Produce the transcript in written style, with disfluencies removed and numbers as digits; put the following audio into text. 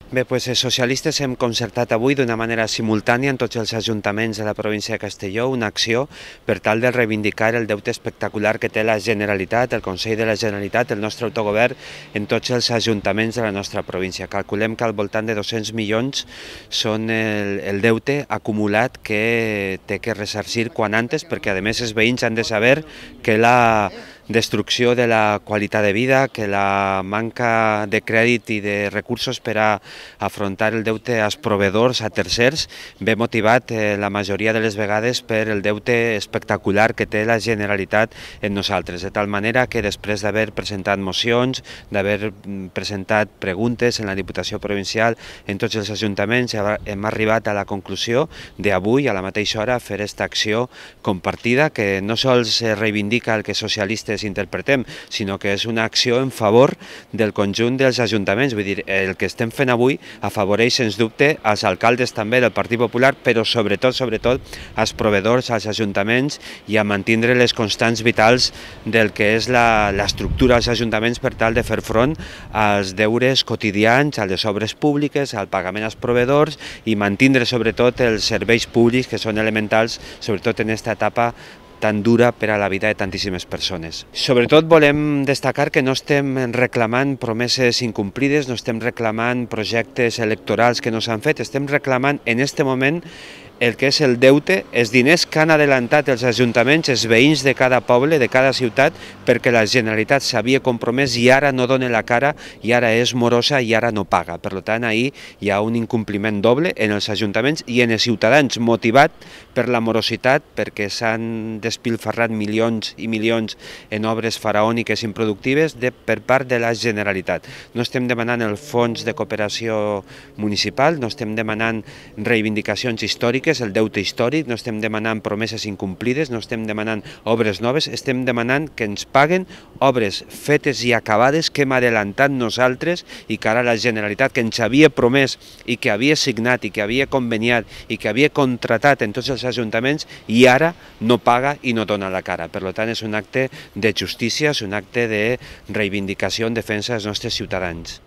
Bé, doncs els socialistes hem concertat avui d'una manera simultània en tots els ajuntaments de la província de Castelló una acció per tal de reivindicar el deute espectacular que té la Generalitat, el Consell de la Generalitat, el nostre autogovern en tots els ajuntaments de la nostra província. Calculem que al voltant de 200 milions són el deute acumulat que té que ressarcir quan antes, perquè a més els veïns han de saber que la destrucció de la qualitat de vida, que la manca de crèdit i de recursos per a afrontar el deute als proveïdors, a tercers, ve motivat la majoria de les vegades per el deute espectacular que té la Generalitat en nosaltres, de tal manera que després d'haver presentat mocions, d'haver presentat preguntes en la Diputació Provincial, en tots els ajuntaments, hem arribat a la conclusió d'avui, a la mateixa hora, fer aquesta acció compartida que no sols reivindica el que socialistes interpretem, sinó que és una acció en favor del conjunt dels ajuntaments. Vull dir, el que estem fent avui afavoreix, sens dubte, als alcaldes també del Partit Popular, però sobretot als proveïdors, als ajuntaments i a mantindre les constants vitals del que és l'estructura dels ajuntaments per tal de fer front als deures quotidians, a les obres públiques, al pagament als proveïdors i mantindre sobretot els serveis públics que són elementals, sobretot en aquesta etapa tan dura per a la vida de tantíssimes persones. Sobretot volem destacar que no estem reclamant promeses incomplides, no estem reclamant projectes electorals que no s'han fet, estem reclamant en aquest moment el que és el deute, els diners que han adelantat els ajuntaments, els veïns de cada poble, de cada ciutat, perquè la Generalitat s'havia compromès i ara no dona la cara, i ara és morosa i ara no paga. Per tant, ahir hi ha un incompliment doble en els ajuntaments i en els ciutadans, motivat per la morositat, perquè s'han despilfarrat milions i milions en obres faraòniques improductives per part de la Generalitat. No estem demanant el fons de cooperació municipal, no estem demanant reivindicacions històriques, el deute històric, no estem demanant promeses incomplides, no estem demanant obres noves, estem demanant que ens paguen obres fetes i acabades que hem adelantat nosaltres i que ara la Generalitat, que ens havia promès i que havia signat i que havia conveniat i que havia contratat en tots els ajuntaments i ara no paga i no dona la cara. Per tant, és un acte de justícia, és un acte de reivindicació en defensa dels nostres ciutadans.